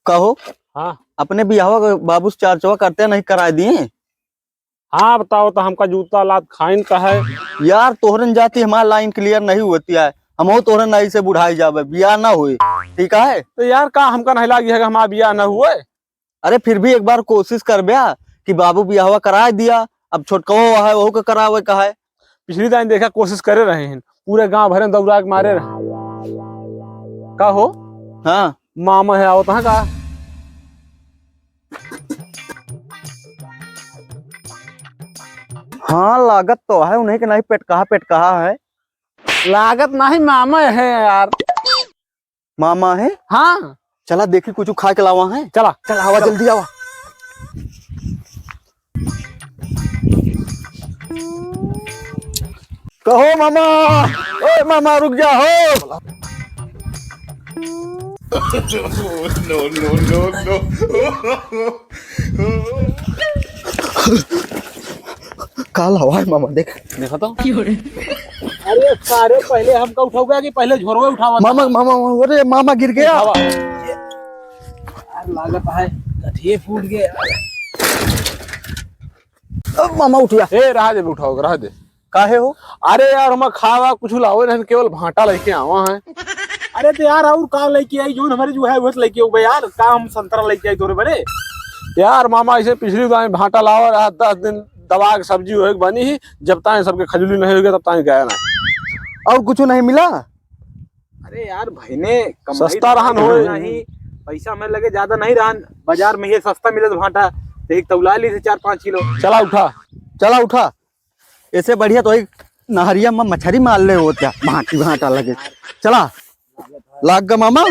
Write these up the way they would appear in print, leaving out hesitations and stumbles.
कहो हाँ अपने बियाह बाबू से चार चौवा करते नहीं करा दिए। हाँ बताओ तो हमका जूता लात खाइन का है। यार तोहरन जाती हमारा लाइन क्लियर नहीं होती है, हम तोहरन नहीं से बुढ़ाई जावे बियाह ना हुए। ठीक है तो यार का हमका नहीं लागी है कि हमारा बियाह न हुए। अरे फिर भी एक बार कोशिश कर ब्या कि बाबू बियाह करा दिया, अब छोटको है वहू का करावे का है। पिछली टाइम देखा कोशिश करे रहे हैं, पूरे गांव भरे में दौड़ा के मारे रहे। का हो हाँ मामा है आओ तहाँ का। हाँ लागत तो है उन्हें के नहीं पेट कहा है। लागत नहीं मामा है यार। मामा है। हाँ चला देखी कुछ खा के लावा है। चला चल आवा जल्दी आवा। कहो मामा, ओए मामा रुक जा हो। काल हवा है मामा देख। देखा तो अरे सारे पहले हमका उठाओ गया कि पहले झोरवे उठावा था? मामा मामा अरे मामा गिर गया। उठावा। यार लागत है गठिए फूट गया। अब मामा उठ गया। ए रहा दे उठाओ रहा दे। काहे हो? अरे यार हम खावा कुछ लाओ नहीं, केवल भाटा लेके आवा है। अरे तो यार और का लेके आई जो हमारे जो है वो लेके आओ यार। का हम संतरा लेके आई तोरे बड़े यार मामा ऐसे पिछली बार भाटा लावा रहा 10 दिन दवा के सब्जी हो बनी ही, जब तक सबके खजूली नहीं होगा तब तक गया ना। और कुछ नहीं मिला? अरे यार भाईने सस्ता रहन हो नहीं, पैसा में लगे ज्यादा नहीं रहन, बाजार में ये सस्ता मिले तो भाटा तो एक तौला ली से 4-5 किलो। चला उठा चला उठा। ऐसे बढ़िया तो एक नहरिया में मछली मार ले होता भाटी भाटा लगे। चला लाग गा मामा।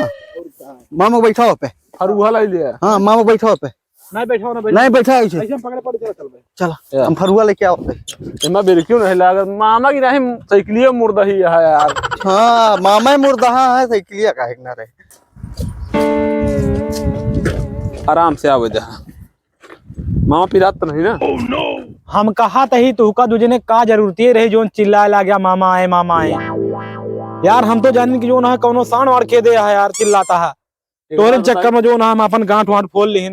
मामा बैठा पे। फरुहा ले लिया। हाँ मामा बैठा पे। नहीं बैठा नहीं बैठा ऐसे। ऐसे पकड़े पड़ चल भाई। चला हम फरुआ लेके आओ पे। इमा बिल्कुल नहीं लागत मामा की नहीं साइकिलिए मुर्दा ही है यार। हाँ मामा मुर्दा है साइकिलिया काहे ना रहे। आराम से आवे जा मामा पिरात तो नहीं ना। हम कहा तही तुहका तुझे ने का जरूरती रही जो चिल्लाए ला गया मामा आए मामा आए। यार हम तो जानी कि जो ना कोनो सांड वाड़ के दे है यार चिल्लाता है तोरे चक्कर में जो ना हम अपन गांठ वाठ फोल ली।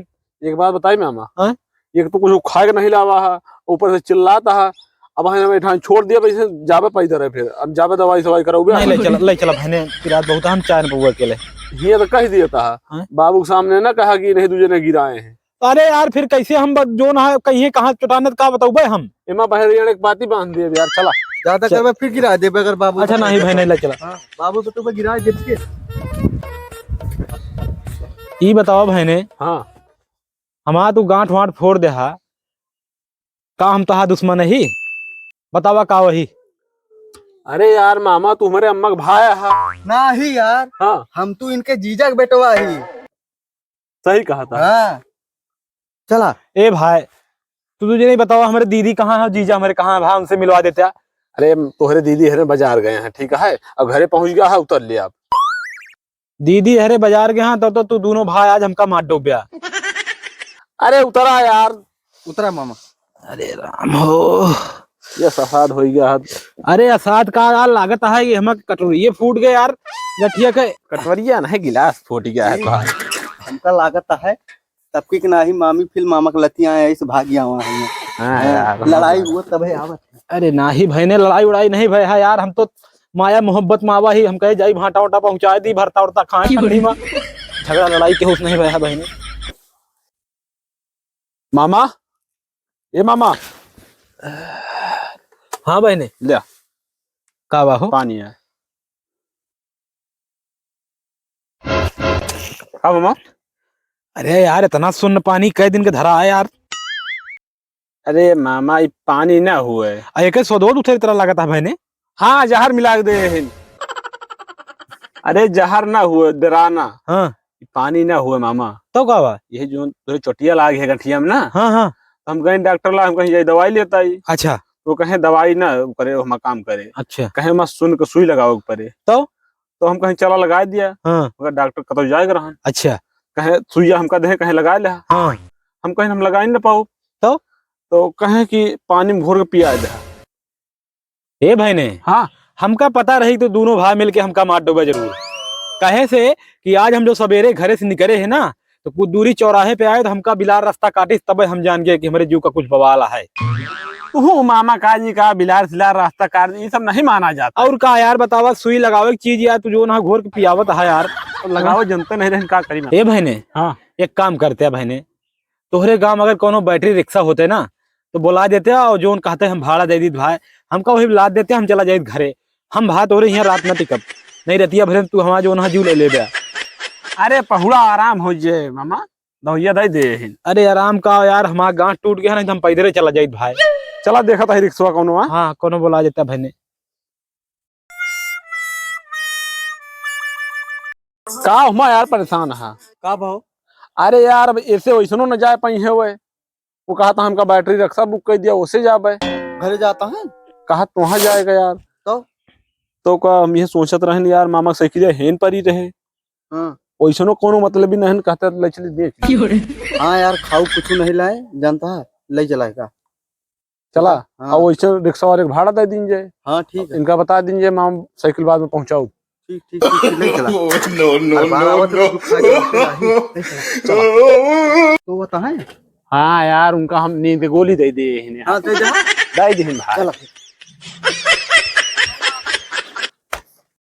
एक बात बताई मामा, हाँ? एक तो कुछ खा के नहीं लावा है, ऊपर से चिल्लाता है। अब हमें ठान छोड़ दिया वैसे जावे पैदा रहे, फिर अब जावे दवाई सवाई कराओगे। नहीं ले चला बहने पिरात बहुत हम चाय न पहुआ अकेले। ये तो कह दिया था हाँ? बाबू के सामने ना कहा कि नहीं तुझे ने गिराए हैं। अरे यार फिर कैसे हम जो ना कहीं कहाँ चुटाने का बताऊबे हम। इमा बहर एक बात ही बांध दिए यार। चला ज्यादा करवे फिर गिरा दे अगर बाबू। अच्छा नहीं भाई नहीं ले चला। हाँ, बाबू तो तुम्हें गिरा दे के। ये बताओ बहने हाँ हमारा तू गांठ वाठ फोड़ दे हा का हम तहा दुश्मन ही बतावा का वही। अरे यार मामा तुम्हारे अम्मा का भाई है। नहीं यार हाँ हम तो इनके जीजा के बेटवा ही। सही कहा था। हाँ चला। ए भाई तू तुझे नहीं बतावा हमारे दीदी कहाँ है जीजा हमारे कहाँ है भाई उनसे मिलवा देते। अरे तोहरे दीदी है बाजार गए हैं, ठीक है, अब घरे पहुंच गया है, उतर लिया आप। दीदी अरे बाजार के यहाँ तो तू दोनों भाई आज हमका मार डूब गया। अरे उतरा यार। उतरा मामा। अरे राम हो ये सफाद हो गया। अरे असाद का यार लागत है कि हम कटोरिये फूट गए यार गठिया के। कटवरिया नहीं गिलास फूट गया है तो। हमका लागत है सबकी नहीं मामी फिर मामा के लतियां ऐसे भाग गया वहाँ लड़ाई हुआ तब है आवत। अरे ना ही भाई ने लड़ाई उड़ाई नहीं भाई है यार हम तो माया मोहब्बत मावा ही हम कहे जाई भाटा वाटा पहुंचा दी भरता उड़ता खाए ठंडी में झगड़ा लड़ाई के होश नहीं भाई है बहने। मामा ये मामा हाँ बहने ले का हो पानी है। हाँ मामा। अरे यार इतना सुन्न पानी कई दिन के धरा है यार। अरे मामा ये पानी ना हुए एक सदोद उठे तरह लगता है बहने। हाँ जहर मिला के दे। अरे जहर ना हुए डराना। हाँ पानी ना हुए मामा। तो का बा ये जो तुझे चोटिया लाग है गठिया में ना। हाँ हाँ हम कहीं डॉक्टर ला हम कहीं जाए दवाई लेता ही। अच्छा तो कहे दवाई ना करे हम काम करे। अच्छा कहे मत सुन के सुई लगाओ पड़े तो हम कहीं चला लगा दिया। हाँ मगर डॉक्टर कतो जाएगा रहा अच्छा कहे सुइया हमका दे कहे लगा ले। हाँ हम कहीं हम लगा ही ना पाओ तो कहे कि पानी में घोर के पिया दे। ए भाई ने हाँ हमका पता रही तो दोनों भाई मिलके हमका मार डूबा जरूर। कहे से कि आज हम जो सवेरे घरे से निकले है ना तो कुछ दूरी चौराहे पे आए तो हमका बिलार रास्ता काटे, तब हम जान गए कि हमारे जीव का कुछ बवाल है। तू मामा का जी का बिलार सिलार रास्ता काट ये सब नहीं माना जाता। और का यार बतावा, सुई लगावे की चीज यार, तू जो ना घोर के पियावत है यार। तो लगाओ जनता नहीं रहन का करी। ए बहने, हाँ एक काम करते हैं बहने, तोहरे गांव में अगर कोनो बैटरी रिक्शा होते ना तो बुला देते और जो कहते हम भाड़ा दे दी भाई, हमका वही लाद देते, हम चला जाए घरे। हम भाई तोरे यहाँ रात न टिकब नहीं रहती है भरे, तू हमारा जो ना जीव ले ले बे। अरे पहुड़ा आराम हो जाए मामा, दहिया दे दे। अरे आराम का यार, हमारा गांठ टूट गया ना, तो हम पैदल चला जाए भाई। चला देखा था रिक्शा कौन। हाँ कोनो बुला देता बहने। का हुआ यार परेशान है का भाव? अरे यार अब ऐसे वैसनो न जाए पाई है वो कहा था हमका बैटरी रिक्शा बुक कर दिया उसे जाबे। घरे जाता है कहा तुहा जाएगा यार। तो का हम ये सोचत रहन यार मामा साइकिल हेन पर ही रहे। हाँ वैसनो कोनो मतलब भी नहीं कहते ले चली देख। हाँ यार, खाऊ कुछ नहीं लाए जानता है, ले चलाएगा। चला हाँ। और वैसे रिक्शा वाले को भाड़ा दे दीजिए। हाँ ठीक है, इनका बता दीजिए माम साइकिल बाद में पहुंचाओ। ठीक ठीक ठीक, ले चला। तो बता है। हाँ यार उनका हम नींद गोली दे दिए। हाँ दे जा। दे दी भाई। चला।